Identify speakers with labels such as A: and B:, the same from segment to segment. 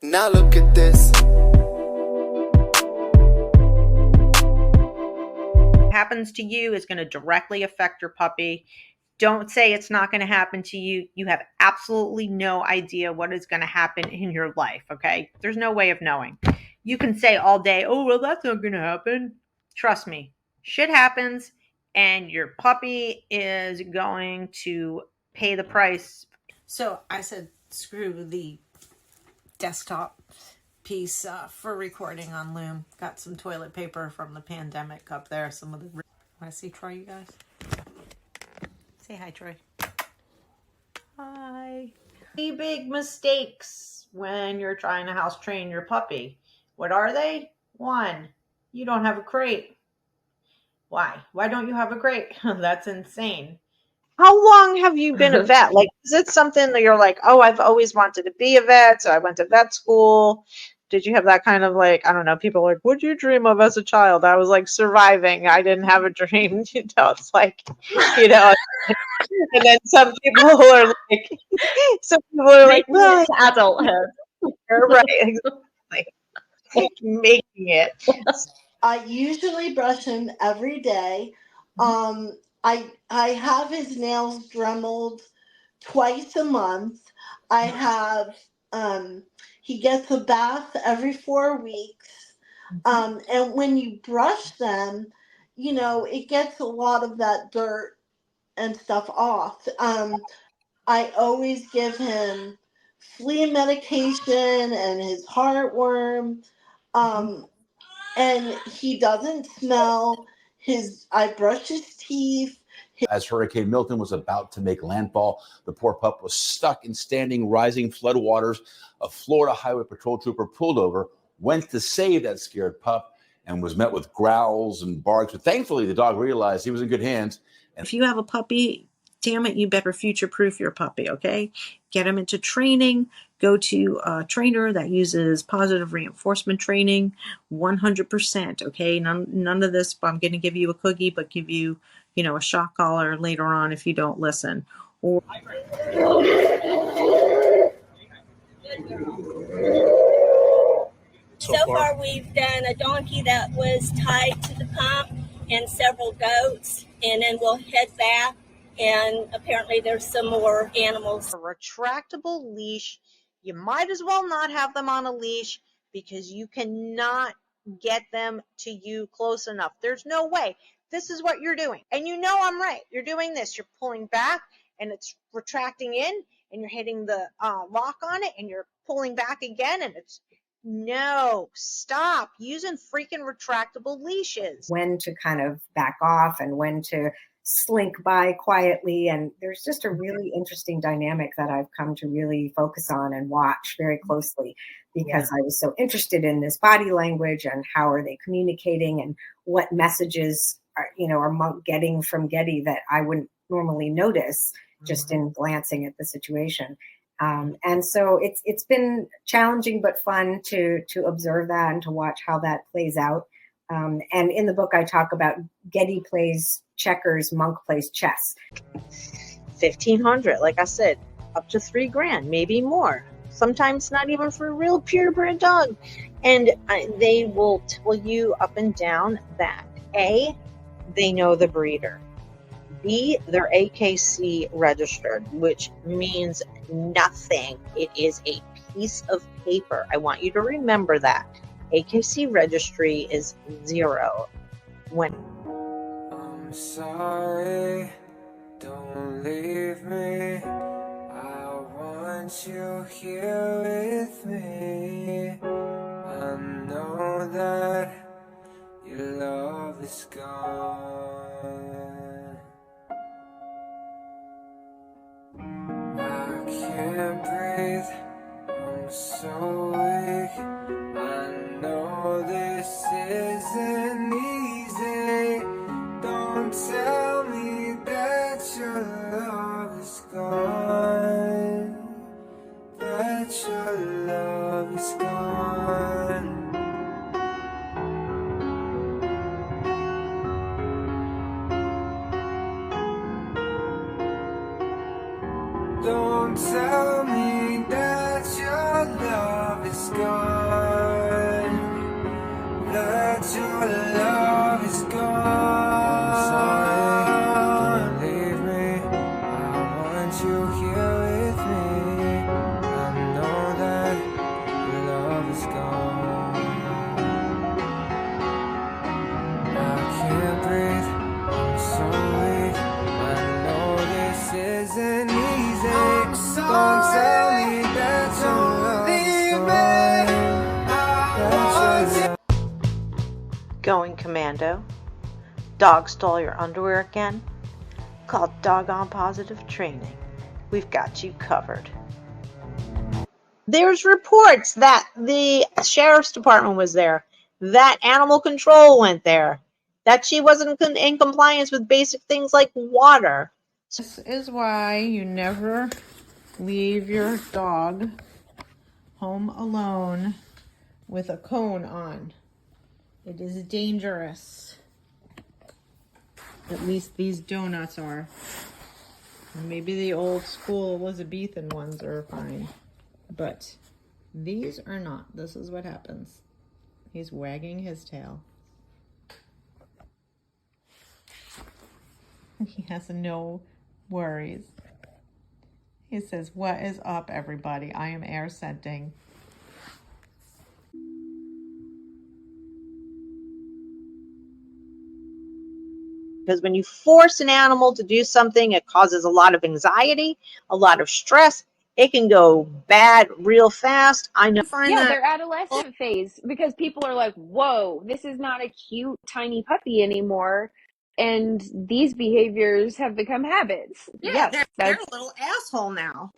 A: Now look at this.
B: Happens to you is going to directly affect your puppy. Don't say it's not going to happen to you. You have absolutely no idea what is going to happen in your life, okay? There's no way of knowing. You can say all day, oh, well, that's not going to happen. Trust me, shit happens, and your puppy is going to pay the price.
C: So I said, screw the desktop piece for recording on Loom. Got some toilet paper from the pandemic up there. Some of the. Want to see Troy, you guys? Say hi, Troy.
B: Hi. Big mistakes when you're trying to house train your puppy. What are they? One, you don't have a crate. Why? Why don't you have a crate? That's insane. How long have you been a vet? Like, is it something that you're like, oh, I've always wanted to be a vet, so I went to vet school? Did you have that kind of like, I don't know, people are like, what'd you dream of as a child? I was like surviving. I didn't have a dream. It's like, you know, and then some people are like, well,
D: adulthood.
B: right, exactly. Making it.
E: I usually brush him every day. I have his nails Dremeled twice a month. I have he gets a bath every 4 weeks. And when you brush them, you know, it gets a lot of that dirt and stuff off. I always give him flea medication and his heartworm. And he doesn't smell. I brush his teeth.
F: As Hurricane Milton was about to make landfall, the poor pup was stuck in standing, rising floodwaters. A Florida Highway Patrol trooper pulled over, went to save that scared pup, and was met with growls and barks. But thankfully, the dog realized he was in good hands.
C: And if you have a puppy, damn it, you better future-proof your puppy, okay? Get him into training. Go to a trainer that uses positive reinforcement training, 100%, okay? None of this, I'm going to give you a cookie, but give you, a shock collar later on if you don't listen. Or
G: So far, we've done a donkey that was tied to the pump and several goats, and then we'll head back, and apparently there's some more animals.
B: A retractable leash, you might as well not have them on a leash because you cannot get them to you close enough. There's no way. This is what you're doing. And you know I'm right. You're doing this. You're pulling back and it's retracting in and you're hitting the lock on it and you're pulling back again and it's no, stop using freaking retractable leashes.
H: When to kind of back off and when to slink by quietly. And there's just a really interesting dynamic that I've come to really focus on and watch very closely because I was so interested in this body language and how are they communicating and what messages are Monk getting from Getty that I wouldn't normally notice just in glancing at the situation. And so it's been challenging but fun to observe that and to watch how that plays out. And in the book, I talk about Getty plays checkers, Monk plays chess.
B: 1,500, like I said, up to $3,000, maybe more. Sometimes not even for a real purebred dog. And they will tell you up and down that A, they know the breeder. B, they're AKC registered, which means nothing. It is a piece of paper. I want you to remember that. AKC registry is 0.
A: I'm sorry, don't leave me. I want you here with me. I know that your love is gone. I can't breathe, I'm so weak. I know this isn't easy. Don't tell me that your love is gone. That your love is gone. Don't tell me that your love is gone, that your love is gone. I'm sorry, don't leave me. I want you here with me. I know that your love is gone. I can't breathe, I'm so weak. I know this isn't easy. Don't tell me that your love is gone.
B: Going commando? Dog stole your underwear again? Call Doggone Positive Training. We've got you covered. There's reports that the sheriff's department was there, that animal control went there, that she wasn't in compliance with basic things like water. This is why you never leave your dog home alone with a cone on. It is dangerous. At least these donuts are. Maybe the old school Elizabethan ones are fine, but these are not. This is what happens. He's wagging his tail. He has no worries. He says, "What is up, everybody? I am air scenting." Because when you force an animal to do something, it causes a lot of anxiety, a lot of stress. It can go bad real fast. I know.
D: Yeah, their adolescent phase, because people are like, whoa, this is not a cute, tiny puppy anymore. And these behaviors have become habits.
C: Yeah,
D: Yes,
C: they're a little asshole now.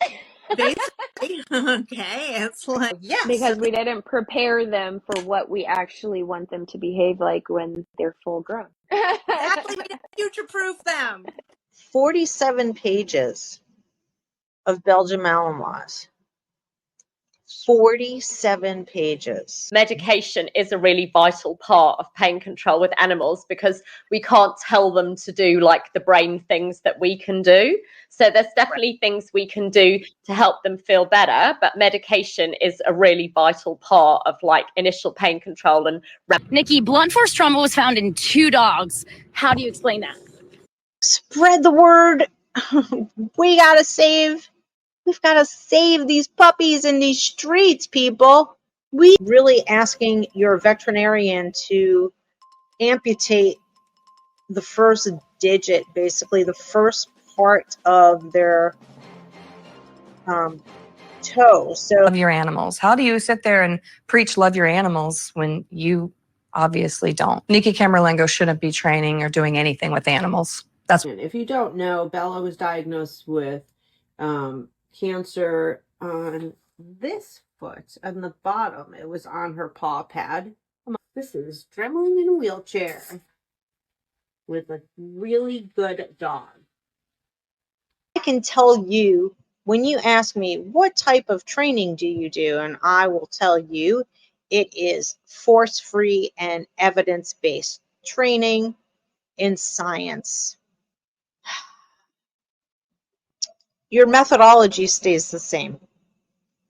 C: Basically, okay, it's like, yes.
D: because we didn't prepare them for what we actually want them to behave like when they're full grown.
C: Exactly, we didn't future-proof them.
B: 47 pages of Belgian Malinois. 47 pages.
I: Medication is a really vital part of pain control with animals because we can't tell them to do like the brain things that we can do. So there's definitely things we can do to help them feel better, but medication is a really vital part of like initial pain control. And
J: Nikki, blunt force trauma was found in 2 dogs. How do you explain that?
B: Spread the word. We've got to save these puppies in these streets, people. We really asking your veterinarian to amputate the first digit, basically the first part of their toe. So
K: love your animals. How do you sit there and preach love your animals when you obviously don't? Nikki Camerlengo shouldn't be training or doing anything with animals. That's
B: if you don't know, Bella was diagnosed with cancer on this foot, on the bottom. It was on her paw pad. This is Dremel in a wheelchair with a really good dog. I can tell you, when you ask me, what type of training do you do? And I will tell you, it is force-free and evidence-based training in science. Your methodology stays the same.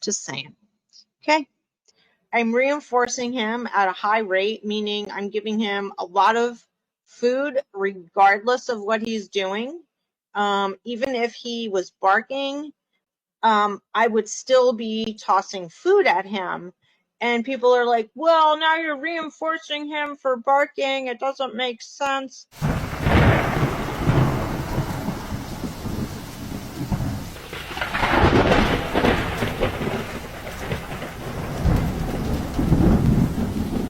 B: Just saying. Okay? I'm reinforcing him at a high rate, meaning I'm giving him a lot of food regardless of what he's doing. Even if he was barking, I would still be tossing food at him. And people are like, well, now you're reinforcing him for barking. It doesn't make sense.